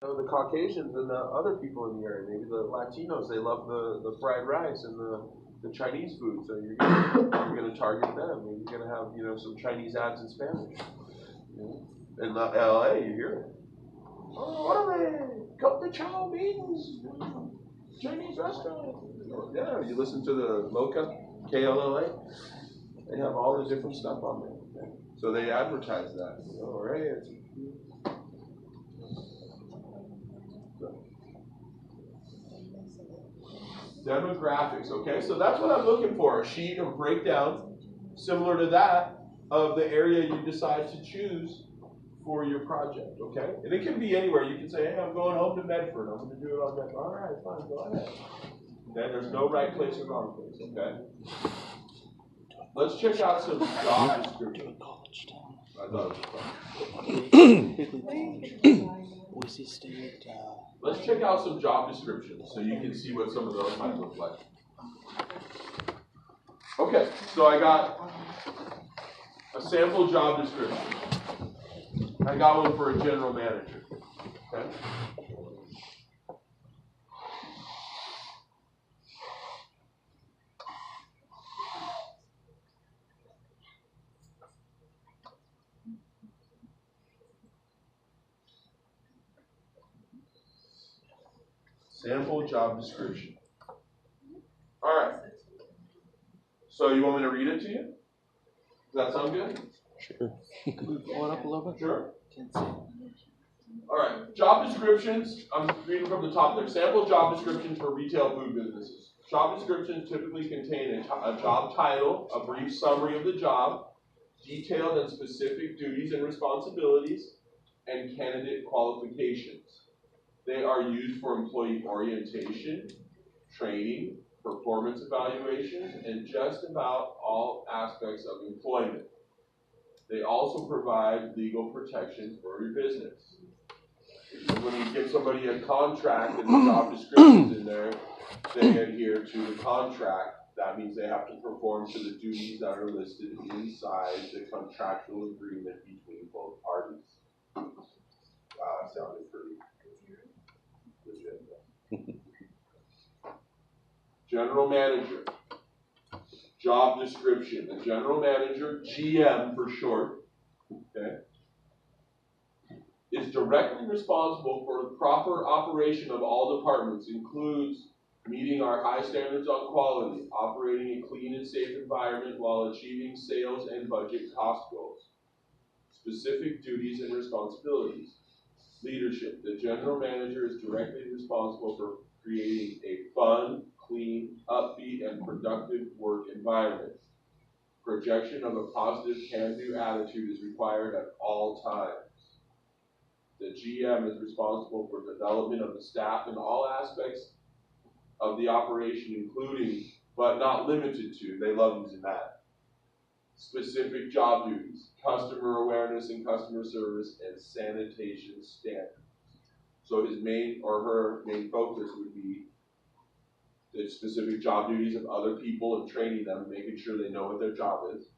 the Caucasians and the other people in the area, maybe the Latinos, they love the fried rice and the Chinese food. So you're gonna target them. Maybe you're gonna have some Chinese ads in Spanish. In LA, you hear it. Oh, what are they? Come to Chow Beans, Chinese restaurant. Yeah, you listen to the Loca, KLLA. They have all the different stuff on there. So they advertise that. Right? Demographics, okay? So that's what I'm looking for, a sheet of breakdown similar to that of the area you decide to choose for your project, okay? And it can be anywhere. You can say, hey, I'm going home to Medford. I'm going to do it on Medford. All right, fine, go ahead. Okay, there's no right place or wrong place, okay? Let's check out some job descriptions. I thought it was fun. Let's check out some job descriptions so you can see what some of those might look like. Okay, so I got a sample job description. I got one for a general manager. Okay. Sample job description. All right. So you want me to read it to you? Does that sound good? Sure. Can we pull it up a little bit? Sure. Can't see. All right. Job descriptions. I'm reading from the top there. Sample job descriptions for retail food businesses. Job descriptions typically contain a job title, a brief summary of the job, detailed and specific duties and responsibilities, and candidate qualifications. They are used for employee orientation, training, performance evaluations, and just about all aspects of employment. They also provide legal protections for your business. When you give somebody a contract and the job descriptions in there, they adhere to the contract. That means they have to perform to the duties that are listed inside the contractual agreement between both parties. Wow, that sounded pretty legit. General manager. Job description. The general manager, GM for short, okay, is directly responsible for the proper operation of all departments, includes meeting our high standards on quality, operating a clean and safe environment while achieving sales and budget cost goals. Specific duties and responsibilities. Leadership. The general manager is directly responsible for creating a fun, clean, upbeat, and productive work environment. Projection of a positive can-do attitude is required at all times. The GM is responsible for development of the staff in all aspects of the operation, including, but not limited to, they love using that, specific job duties, customer awareness and customer service, and sanitation standards. So his main or her main focus would be the specific job duties of other people and training them, making sure they know what their job is.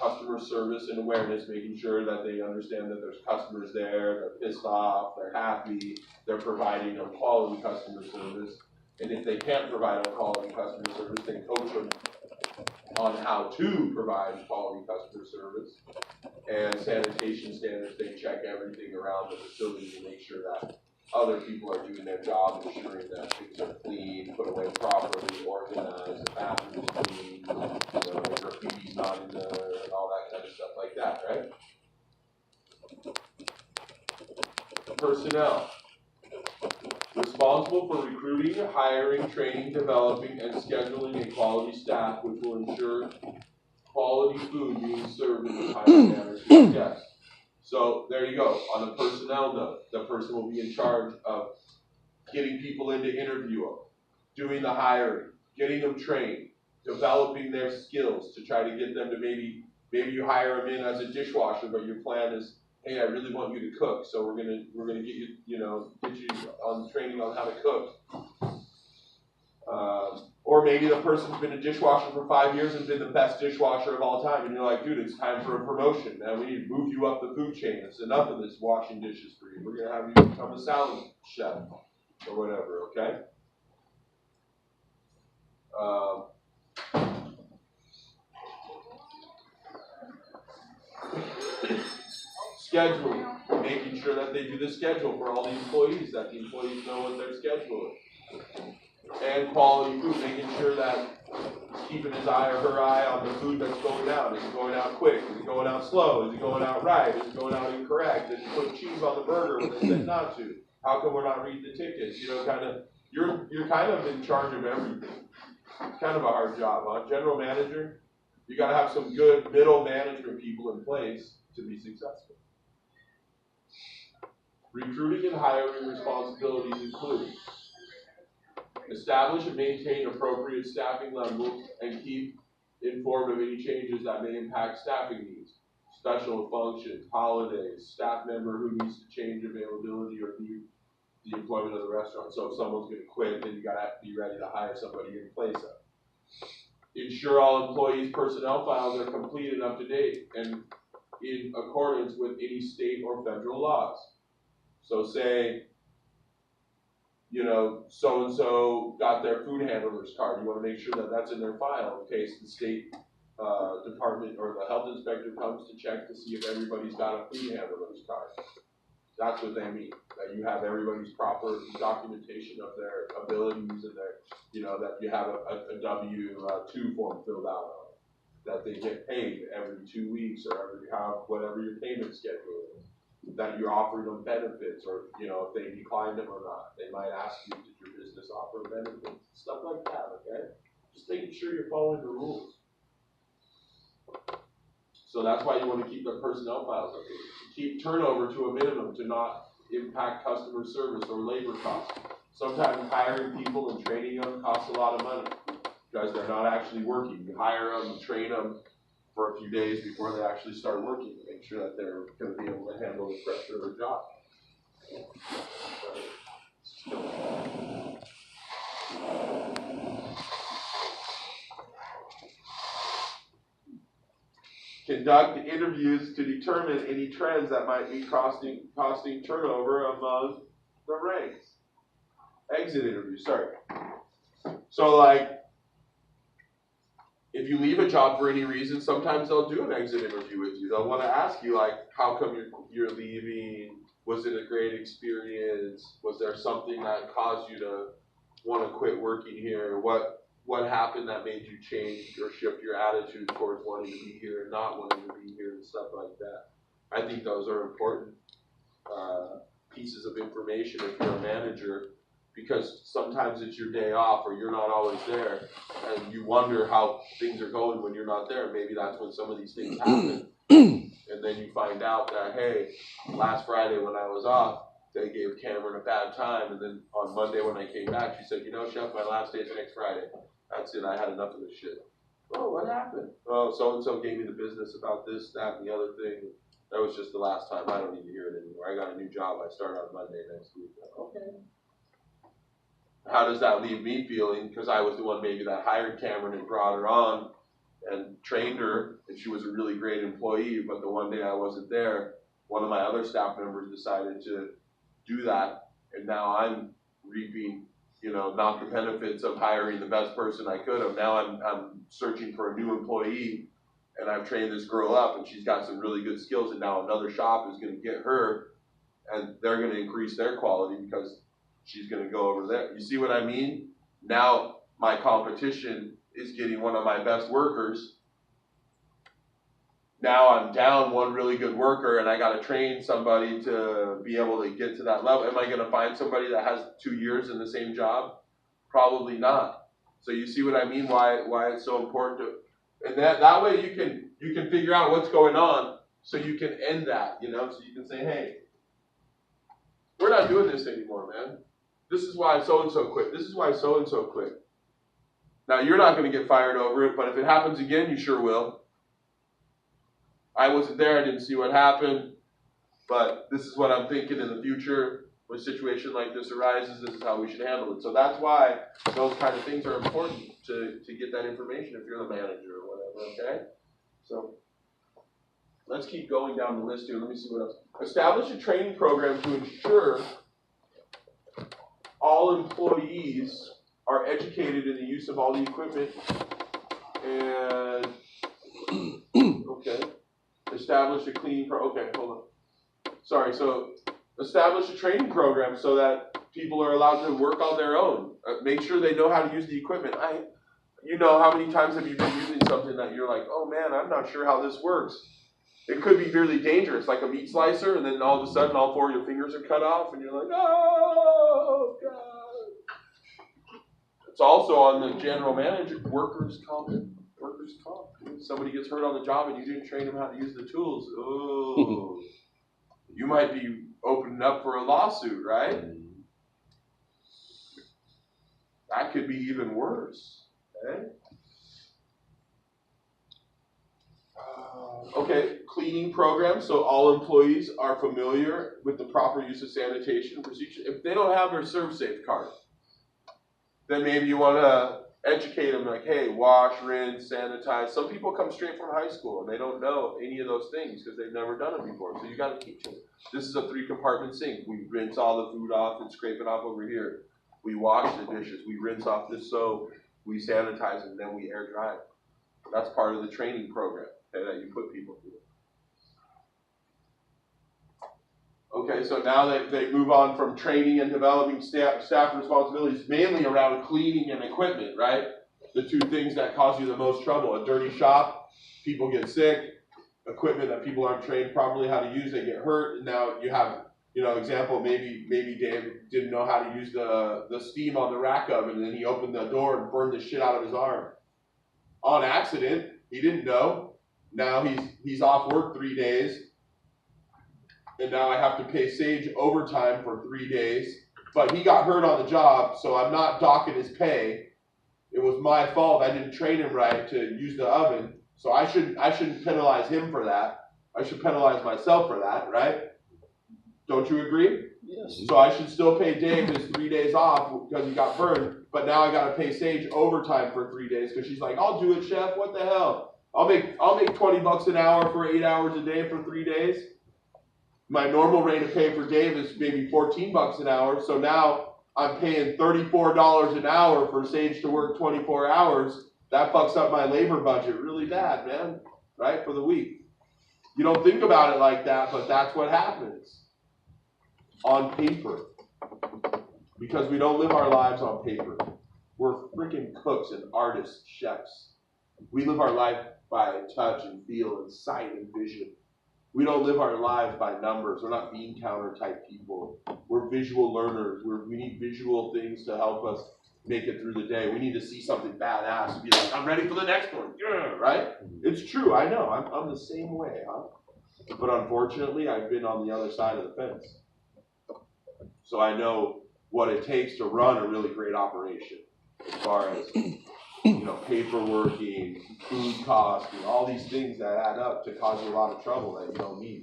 Customer service and awareness, making sure that they understand that there's customers there, they're pissed off, they're happy, they're providing a quality customer service. And if they can't provide a quality customer service, they coach them on how to provide quality customer service. And sanitation standards, they check everything around the facility to make sure that other people are doing their job, ensuring that things are clean, put away properly, organized, the bathroom is clean, the graffiti's not in there, and all that kind of stuff like that, right? Personnel. Responsible for recruiting, hiring, training, developing, and scheduling a quality staff which will ensure quality food being served in a timely manner to guests. So there you go. On a personnel note, the person will be in charge of getting people in to interview them, doing the hiring, getting them trained, developing their skills to try to get them to maybe you hire them in as a dishwasher, but your plan is, hey, I really want you to cook, so we're gonna get you, get you on training on how to cook. Or maybe the person's been a dishwasher for 5 years and been the best dishwasher of all time, and you're like, dude, it's time for a promotion, man. We need to move you up the food chain. It's enough of this washing dishes for you. We're going to have you become a salad chef or whatever, okay? Scheduling, making sure that they do the schedule for all the employees, that the employees know what their schedule is. And quality food, making sure that keeping his eye or her eye on the food that's going out. Is it going out quick? Is it going out slow? Is it going out right? Is it going out incorrect? Did you put cheese on the burger when they said not to? How come we're not reading the tickets? You know, you're kind of in charge of everything. It's kind of a hard job, huh? General manager, you got to have some good middle management people in place to be successful. Recruiting and hiring responsibilities include establish and maintain appropriate staffing levels and keep informed of any changes that may impact staffing needs, special functions, holidays, staff member who needs to change availability or leave the employment of the restaurant. So if someone's going to quit, then you got to be ready to hire somebody in place of. Ensure all employees' personnel files are complete and up to date and in accordance with any state or federal laws. So say, you know, so-and-so got their food handler's card. You want to make sure that that's in their file in case the state department or the health inspector comes to check to see if everybody's got a food handler's card. That's what they mean, that you have everybody's proper documentation of their abilities and their, you know, that you have a W-2 form filled out on it, that they get paid every 2 weeks or every whatever your payment schedule is, that you're offering them benefits, or, you know, if they decline them or not. They might ask you, did your business offer benefits? Stuff like that, okay? Just making sure you're following the rules. So that's why you want to keep the personnel files updated. Keep turnover to a minimum to not impact customer service or labor costs. Sometimes hiring people and training them costs a lot of money because they're not actually working. You hire them, train them for a few days before they actually start working to make sure that they're going to be able to handle the pressure of the job. Conduct interviews to determine any trends that might be costing turnover among the ranks. Exit interviews, sorry. So like, if you leave a job for any reason, sometimes they'll do an exit interview with you. They'll want to ask you, like, how come you're leaving? Was it a great experience? Was there something that caused you to want to quit working here? What happened that made you change or shift your attitude towards wanting to be here and not wanting to be here and stuff like that? I think those are important pieces of information if you're a manager, because sometimes it's your day off or you're not always there and you wonder how things are going when you're not there. Maybe that's when some of these things happen. And then you find out that, hey, last Friday when I was off, they gave Cameron a bad time, and then on Monday when I came back, she said, you know, Chef, my last day is next Friday. That's it, I had enough of this shit. Oh, what happened? Oh, so-and-so gave me the business about this, that, and the other thing. That was just the last time. I don't need to hear it anymore. I got a new job. I start on Monday next week. Okay. How does that leave me feeling? Because I was the one maybe that hired Cameron and brought her on and trained her, and she was a really great employee, but the one day I wasn't there, one of my other staff members decided to do that, and now I'm reaping, you know, not the benefits of hiring the best person I could have. Now I'm searching for a new employee, and I've trained this girl up, and she's got some really good skills, and now another shop is going to get her, and they're going to increase their quality because she's going to go over there. You see what I mean? Now my competition is getting one of my best workers. Now I'm down one really good worker, and I got to train somebody to be able to get to that level. Am I going to find somebody that has 2 years in the same job? Probably not. So you see what I mean? Why it's so important to, and that way you can figure out what's going on, so you can end that. You know, so you can say, hey, we're not doing this anymore, man. This is why so and so quit. This is why so and so quit. Now you're not going to get fired over it, but if it happens again, you sure will. I wasn't there, I didn't see what happened, but this is what I'm thinking in the future. when a situation like this arises, this is how we should handle it. So that's why those kind of things are important to get that information if you're the manager or whatever, okay? So let's keep going down the list here. Let me see what else. Establish a training program to ensure all employees are educated in the use of all the equipment and, okay, establish a cleaning okay, hold on. Sorry, so establish a training program so that people are allowed to work on their own. Make sure they know how to use the equipment. You know, how many times have you been using something that you're like, oh man, I'm not sure how this works. It could be really dangerous, like a meat slicer, and then all of a sudden all 4 of your fingers are cut off, and you're like, oh God. It's also on the general manager, workers' comp. Somebody gets hurt on the job and you didn't train them how to use the tools. Oh, you might be opening up for a lawsuit, right? That could be even worse. Okay? Okay, cleaning program, so all employees are familiar with the proper use of sanitation procedures. If they don't have their ServSafe card, then maybe you want to educate them like, hey, wash, rinse, sanitize. Some people come straight from high school and they don't know any of those things because they've never done it before. So you got to teach them. This is a 3-compartment sink. We rinse all the food off and scrape it off over here. We wash the dishes. We rinse off this soap. We sanitize and then we air dry it. That's part of the training program, okay, that you put people through. Okay, so now they move on from training and developing staff responsibilities, mainly around cleaning and equipment, right? The 2 things that cause you the most trouble. A dirty shop, people get sick. Equipment that people aren't trained properly how to use, they get hurt. And now you have, example, maybe Dave didn't know how to use the steam on the rack oven, and then he opened the door and burned the shit out of his arm. On accident, he didn't know. Now he's off work 3 days. And now I have to pay Sage overtime for 3 days. But he got hurt on the job, so I'm not docking his pay. It was my fault. I didn't train him right to use the oven. So I shouldn't penalize him for that. I should penalize myself for that, right? Don't you agree? Yes. So I should still pay Dave his 3 days off because he got burned. But now I got to pay Sage overtime for 3 days because she's like, I'll do it, chef. What the hell? I'll make $20 an hour for 8 hours a day for 3 days. My normal rate of pay for Dave is maybe $14 an hour, so now I'm paying $34 an hour for Sage to work 24 hours. That fucks up my labor budget really bad, man, right, for the week. You don't think about it like that, but that's what happens on paper. Because we don't live our lives on paper. We're freaking cooks and artists, chefs. We live our life by touch and feel and sight and vision. We don't live our lives by numbers. We're not bean counter type people. We're visual learners. We need visual things to help us make it through the day. We need to see something badass and be like, I'm ready for the next one. Yeah, right? It's true. I know. I'm the same way, huh? But unfortunately, I've been on the other side of the fence. So I know what it takes to run a really great operation as far as paperworking, food costs, all these things that add up to cause you a lot of trouble that you don't need.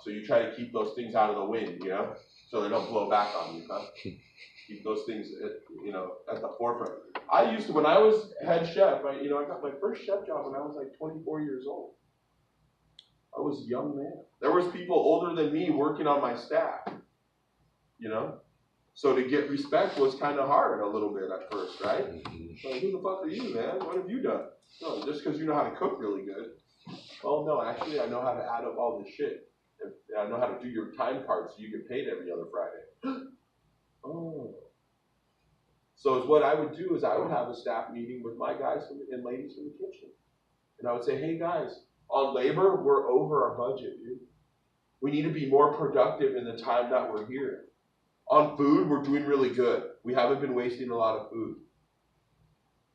So you try to keep those things out of the wind, so they don't blow back on you, huh? Keep those things, at the forefront. I used to, when I was head chef, I got my first chef job when I was like 24 years old. I was a young man. There was people older than me working on my staff, So to get respect was kind of hard a little bit at first, right? So who the fuck are you, man? What have you done? No, just because you know how to cook really good. Oh no, actually I know how to add up all this shit. And I know how to do your time card so you get paid every other Friday. Oh. So what I would do is I would have a staff meeting with my guys and ladies from the kitchen. And I would say, hey guys, on labor, we're over our budget, dude. We need to be more productive in the time that we're here. On food, we're doing really good. We haven't been wasting a lot of food.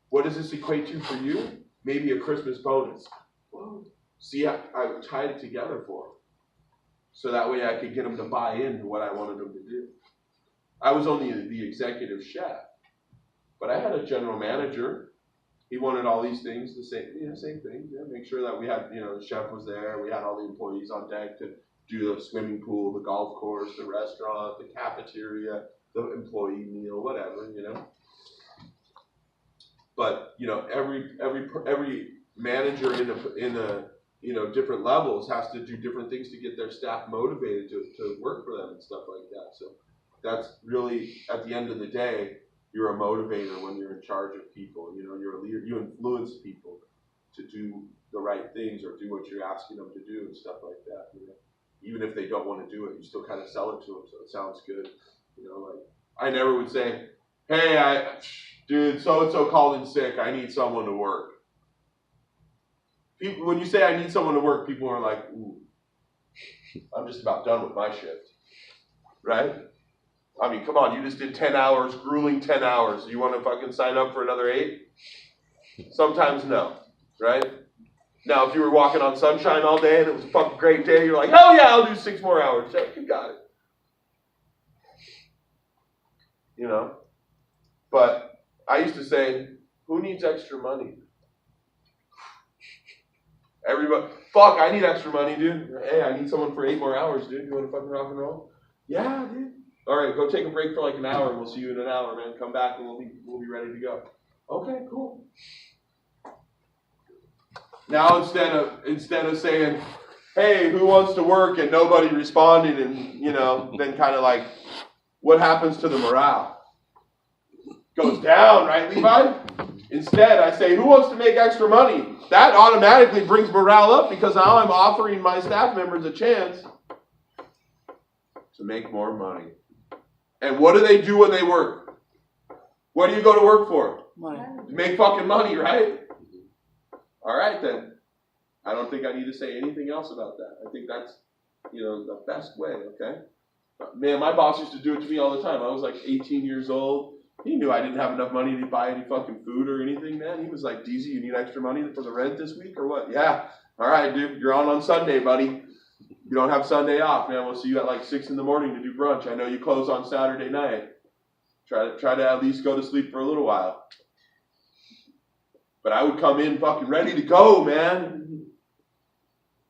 What does this equate to for you? Maybe a Christmas bonus. Whoa. See, I tied it together for them. So that way I could get them to buy into what I wanted them to do. I was only the executive chef. But I had a general manager. He wanted all these things, the same things. Yeah, make sure that we had, the chef was there. We had all the employees on deck to do the swimming pool, the golf course, the restaurant, the cafeteria, the employee meal, whatever, you know. But you know, every manager in a you know different levels has to do different things to get their staff motivated to work for them and stuff like that. So that's really at the end of the day, you're a motivator when you're in charge of people. You know, you're a leader. You influence people to do the right things or do what you're asking them to do and stuff like that. You know, even if they don't want to do it, you still kind of sell it to them so it sounds good. You know, like I never would say, "Hey, dude, so-and-so called in sick. I need someone to work." People, when you say I need someone to work, people are like, "Ooh, I'm just about done with my shift." Right? I mean, come on, you just did 10 hours, grueling 10 hours. You want to fucking sign up for another 8? Sometimes no, right? Now, if you were walking on sunshine all day and it was a fucking great day, you're like, hell yeah, I'll do 6 more hours. Yeah, you got it. You know? But I used to say, who needs extra money? Everybody, fuck, I need extra money, dude. Hey, I need someone for 8 more hours, dude. You want to fucking rock and roll? Yeah, dude. All right, go take a break for like an hour, and we'll see you in an hour, man. Come back, and we'll be ready to go. Okay, cool. Now instead of saying, hey, who wants to work, and nobody responding, and you know, then kind of like, what happens to the morale? Goes down, right, Levi? Instead, I say, who wants to make extra money? That automatically brings morale up because now I'm offering my staff members a chance to make more money. And what do they do when they work? What do you go to work for? Money. To make fucking money, right? All right, then. I don't think I need to say anything else about that. I think that's, you know, the best way, okay? Man, my boss used to do it to me all the time. I was like 18 years old. He knew I didn't have enough money to buy any fucking food or anything, man. He was like, DZ, you need extra money for the rent this week or what? Yeah. All right, dude. You're on Sunday, buddy. You don't have Sunday off, man. We'll see you at like 6 in the morning to do brunch. I know you close on Saturday night. Try to at least go to sleep for a little while. But I would come in fucking ready to go, man.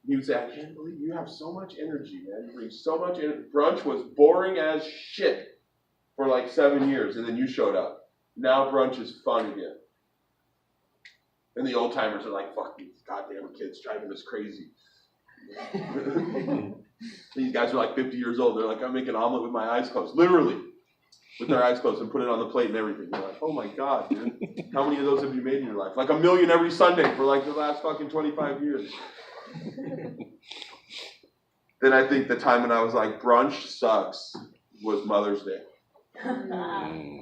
He would say, I can't believe you have so much energy, man. You bring so much energy. Brunch was boring as shit for like 7 years, and then you showed up. Now brunch is fun again. And the old timers are like, fuck these goddamn kids driving us crazy. These guys are like 50 years old. They're like, I'm making an omelet with my eyes closed. Literally. With their eyes closed and put it on the plate and everything. You're like, oh my God, dude. How many of those have you made in your life? Like 1 million every Sunday for like the last fucking 25 years. Then I think the time when I was like, brunch sucks was Mother's Day.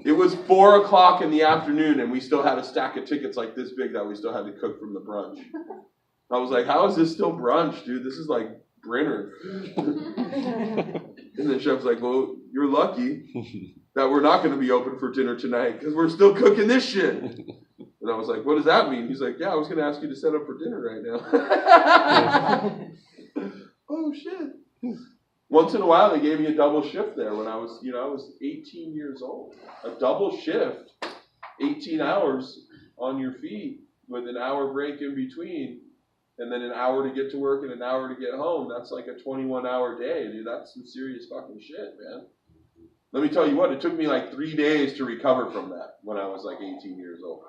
It was 4 o'clock in the afternoon and we still had a stack of tickets like this big that we still had to cook from the brunch. I was like, how is this still brunch, dude? This is like Brinner. And the chef's like, well, you're lucky that we're not going to be open for dinner tonight because we're still cooking this shit. And I was like, what does that mean? He's like, yeah, I was going to ask you to set up for dinner right now. Oh, shit. Once in a while, they gave me a double shift there when I was, I was 18 years old. A double shift, 18 hours on your feet with an hour break in between, and then an hour to get to work and an hour to get home. That's like a 21-hour day, dude. That's some serious fucking shit, man. Let me tell you what, it took me like 3 days to recover from that when I was like 18 years old.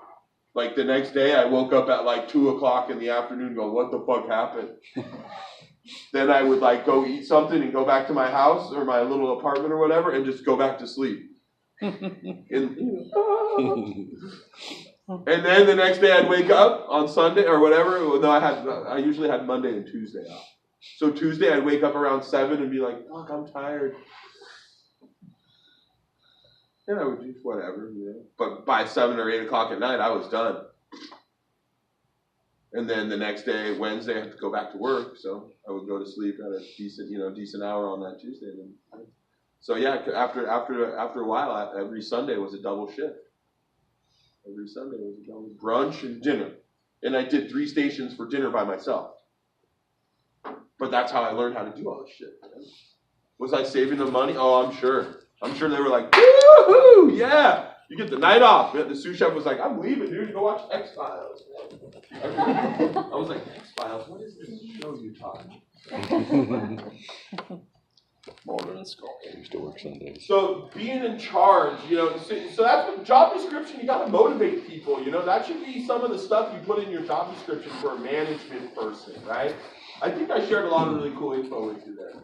Like the next day, I woke up at like 2 o'clock in the afternoon going, what the fuck happened? Then I would like go eat something and go back to my house or my little apartment or whatever and just go back to sleep. And then the next day I'd wake up on Sunday or whatever. No, I usually had Monday and Tuesday off. So Tuesday I'd wake up around 7 and be like, fuck, I'm tired. And I would do whatever, But by 7 or 8 o'clock at night, I was done. And then the next day, Wednesday, I had to go back to work. So I would go to sleep at a decent hour on that Tuesday. So yeah, after a while, every Sunday was a double shift. Every Sunday was a double brunch and dinner. And I did 3 stations for dinner by myself. But that's how I learned how to do all this shit. Was I saving them money? Oh, I'm sure. I'm sure they were like, woohoo, yeah, you get the night off. The sous chef was like, I'm leaving, dude. Go watch X-Files. I was like, X-Files? What is this show you talking? Mortar and skull. I used to work Sundays. So being in charge, so that's what job description, you gotta motivate people, that should be some of the stuff you put in your job description for a management person, right? I think I shared a lot of really cool info with you there.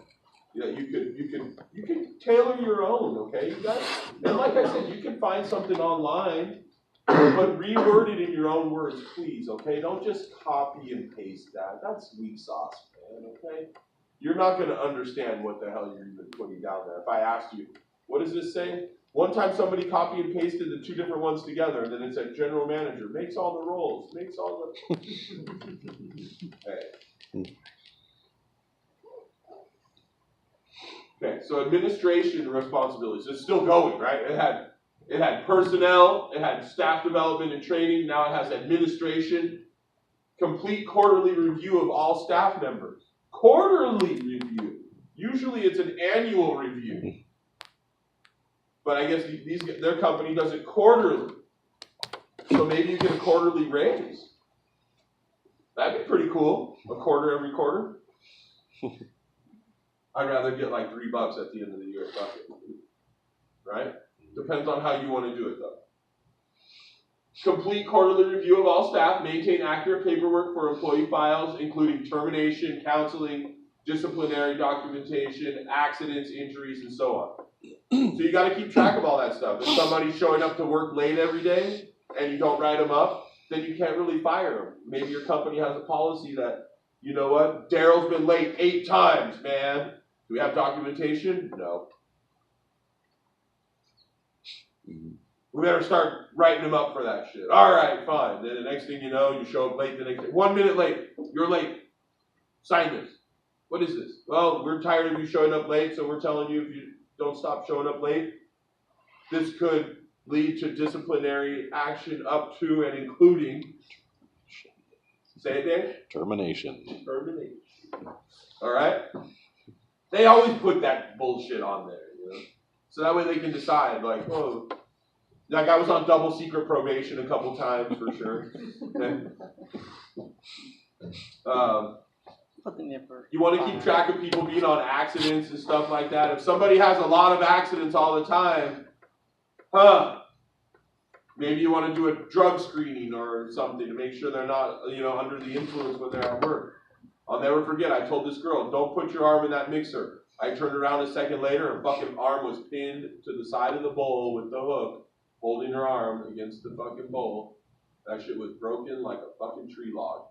You could tailor your own, okay, you guys? And like I said, you can find something online, but reword it in your own words, please, okay? Don't just copy and paste that. That's weak sauce, man, okay? You're not going to understand what the hell you're even putting down there. If I asked you, what does this say? One time somebody copied and pasted the two different ones together, and then it said general manager, makes all the roles, makes all the... Hey. Okay, so administration responsibilities. It's still going, right? It had personnel, it had staff development and training, now it has administration. Complete quarterly review of all staff members. Quarterly review. Usually it's an annual review. But I guess their company does it quarterly. So maybe you get a quarterly raise. That'd be pretty cool. A quarter every quarter. I'd rather get like $3 at the end of the year. Fuck it. Right? Depends on how you want to do it though. Complete quarterly review of all staff, maintain accurate paperwork for employee files, including termination, counseling, disciplinary documentation, accidents, injuries, and so on. So you got to keep track of all that stuff. If somebody's showing up to work late every day and you don't write them up, then you can't really fire them. Maybe your company has a policy that, you know what, Daryl's been late 8 times, man. Do we have documentation? No. We better start writing them up for that shit. All right, fine. Then the next thing you know, you show up late the next day. 1 minute late. You're late. Sign this. What is this? Well, we're tired of you showing up late, so we're telling you if you don't stop showing up late, this could lead to disciplinary action up to and including, say it, Dave? Termination. Termination. All right? They always put that bullshit on there, So that way they can decide, like, oh, like I was on double secret probation a couple times for sure. You want to keep track of people being on accidents and stuff like that. If somebody has a lot of accidents all the time, maybe you want to do a drug screening or something to make sure they're not, under the influence when they're at work. I'll never forget, I told this girl, don't put your arm in that mixer. I turned around a second later, her fucking arm was pinned to the side of the bowl with the hook, holding her arm against the fucking bowl. That shit was broken like a fucking tree log.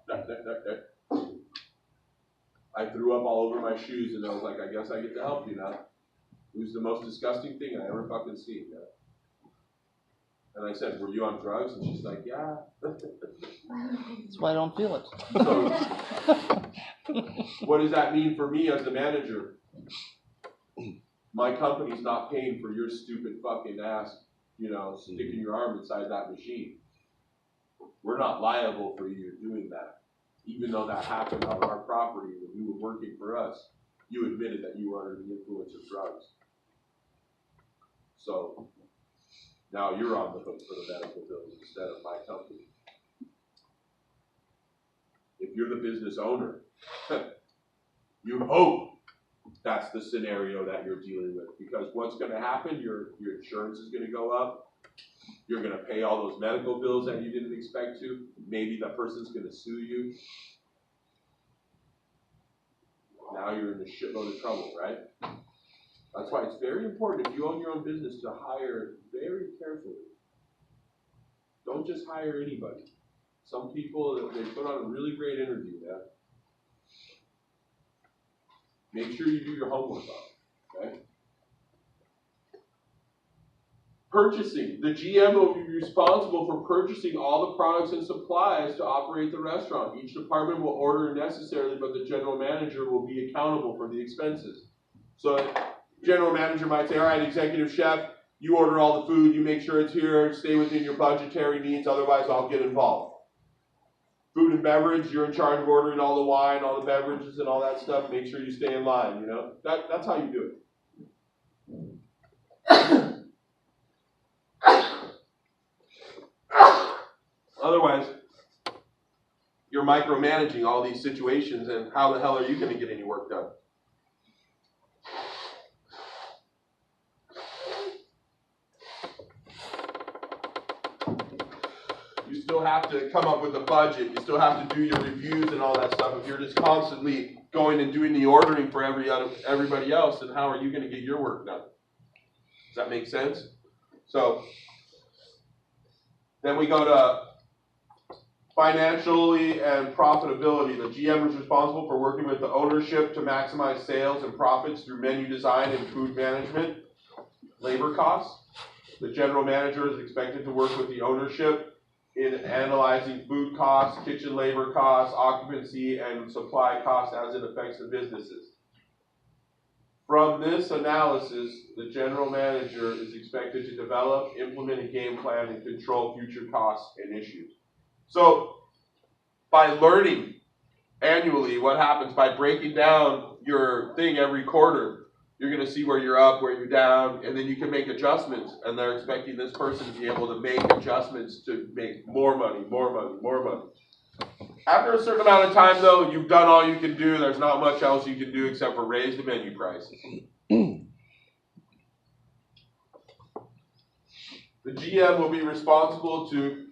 I threw up all over my shoes and I was like, I guess I get to help you now. It was the most disgusting thing I ever fucking seen. And I said, were you on drugs? And she's like, yeah. That's why I don't feel it. So, what does that mean for me as the manager? My company's not paying for your stupid fucking ass, sticking your arm inside that machine. We're not liable for you doing that. Even though that happened on our property when you were working for us, you admitted that you were under the influence of drugs. So, now you're on the hook for the medical bills instead of my company. If you're the business owner, you hope that's the scenario that you're dealing with. Because what's going to happen, your insurance is going to go up. You're going to pay all those medical bills that you didn't expect to. Maybe the person's going to sue you. Now you're in a shitload of trouble, right? That's why it's very important if you own your own business to hire very carefully. Don't just hire anybody. Some people, they put on a really great interview, man. Make sure you do your homework on it, okay? Purchasing. The GM will be responsible for purchasing all the products and supplies to operate the restaurant. Each department will order necessarily, but the general manager will be accountable for the expenses. So general manager might say, all right, executive chef, you order all the food, you make sure it's here, stay within your budgetary needs, otherwise I'll get involved. Food and beverage, you're in charge of ordering all the wine, all the beverages and all that stuff. Make sure you stay in line, That's how you do it. Otherwise, your micromanaging all these situations, and how the hell are you going to get any work done? You still have to come up with a budget. You still have to do your reviews and all that stuff. If you're just constantly going and doing the ordering for everybody else, then how are you going to get your work done? Does that make sense? So then we go to financially and profitability. The GM is responsible for working with the ownership to maximize sales and profits through menu design and food management, labor costs. The general manager is expected to work with the ownership in analyzing food costs, kitchen labor costs, occupancy, and supply costs as it affects the businesses. From this analysis, the general manager is expected to develop, implement a game plan, and control future costs and issues. So, by learning annually what happens, by breaking down your thing every quarter, you're going to see where you're up, where you're down, and then you can make adjustments. And they're expecting this person to be able to make adjustments to make more money, more money, more money. After a certain amount of time, though, you've done all you can do. There's not much else you can do except for raise the menu prices. The GM will be responsible to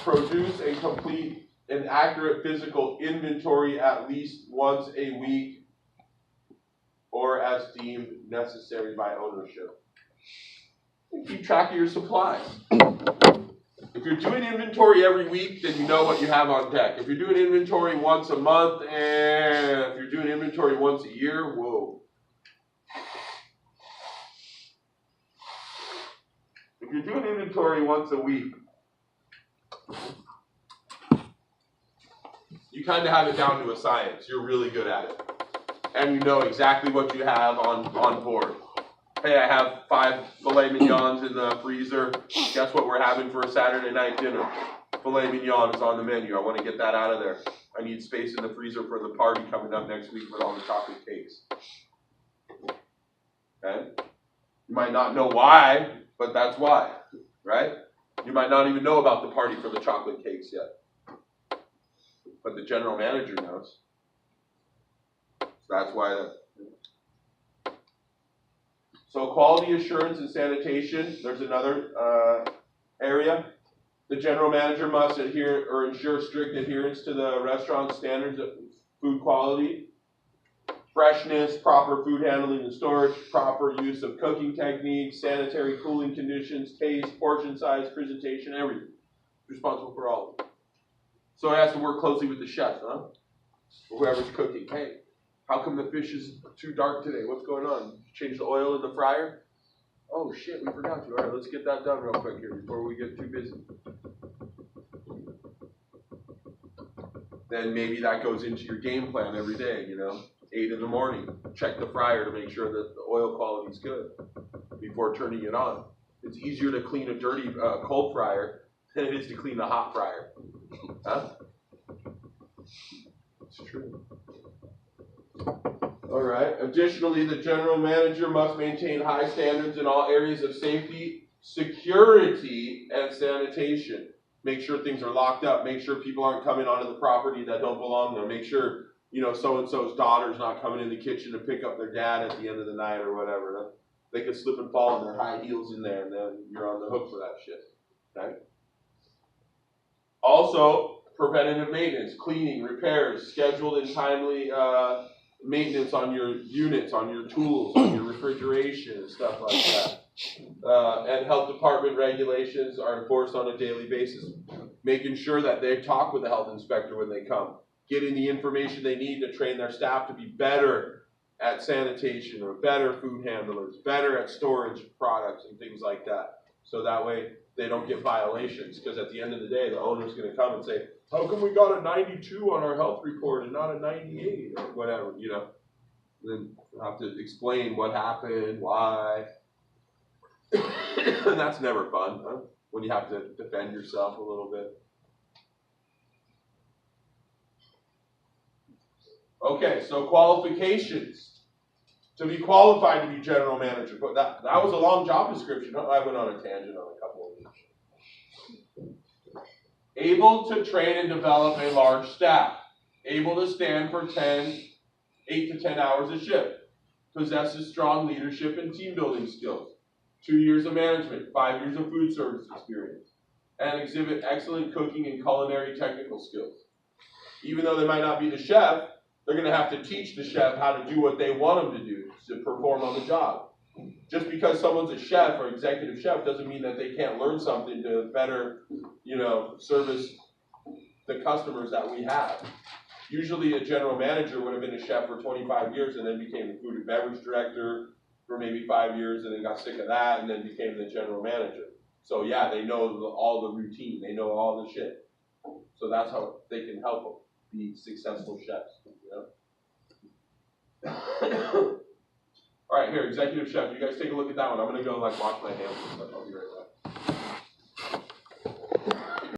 produce and complete an accurate physical inventory at least once a week or as deemed necessary by ownership. Keep track of your supplies. If you're doing inventory every week, then you know what you have on deck. If you're doing inventory once a month, and if you're doing inventory once a year, whoa. If you're doing inventory once a week, you kind of have it down to a science. You're really good at it. And you know exactly what you have on board. Hey, I have 5 filet mignons in the freezer. Guess what we're having for a Saturday night dinner? Filet mignon is on the menu. I want to get that out of there. I need space in the freezer for the party coming up next week with all the chocolate cakes. Okay? You might not know why, but that's why, right? You might not even know about the party for the chocolate cakes yet. But the general manager knows. That's why. So quality assurance and sanitation, there's another area. The general manager must adhere or ensure strict adherence to the restaurant standards of food quality, freshness, proper food handling and storage, proper use of cooking techniques, sanitary cooling conditions, taste, portion size, presentation, everything. Responsible for all of it. So he has to work closely with the chef, huh? Or whoever's cooking. Hey, how come the fish is too dark today? What's going on? Change the oil in the fryer? Oh shit, we forgot to. All right, let's get that done real quick here before we get too busy. Then maybe that goes into your game plan every day, 8 in the morning. Check the fryer to make sure that the oil quality is good before turning it on. It's easier to clean a dirty cold fryer than it is to clean a hot fryer. Huh? It's true. All right. Additionally, the general manager must maintain high standards in all areas of safety, security, and sanitation. Make sure things are locked up. Make sure people aren't coming onto the property that don't belong there. Make sure, so-and-so's daughter's not coming in the kitchen to pick up their dad at the end of the night or whatever. They could slip and fall in their high heels in there, and then you're on the hook for that shit. Okay? Also, preventative maintenance, cleaning, repairs, scheduled and timely maintenance on your units, on your tools, on your refrigeration, and stuff like that. And health department regulations are enforced on a daily basis, making sure that they talk with the health inspector when they come, getting the information they need to train their staff to be better at sanitation or better food handlers, better at storage products and things like that. So that way they don't get violations, because at the end of the day, the owner's going to come and say, how come we got a 92 on our health report and not a 98 or whatever, Then you have to explain what happened, why. And that's never fun, huh? When you have to defend yourself a little bit. Okay, so qualifications. To be qualified to be general manager. But that was a long job description. I went on a tangent on a couple of these. Able to train and develop a large staff. Able to stand for 8 to 10 hours a shift. Possesses strong leadership and team building skills. 2 years of management, 5 years of food service experience. And exhibit excellent cooking and culinary technical skills. Even though they might not be the chef, they're going to have to teach the chef how to do what they want them to do to perform on the job. Just because someone's a chef or executive chef doesn't mean that they can't learn something to better, service the customers that we have. Usually a general manager would have been a chef for 25 years and then became the food and beverage director for maybe 5 years and then got sick of that and then became the general manager. So yeah, they know all the routine, they know all the shit. So that's how they can help them be successful chefs, All right, here, executive chef. You guys take a look at that one. I'm gonna go wash my hands and stuff. I'll be right back.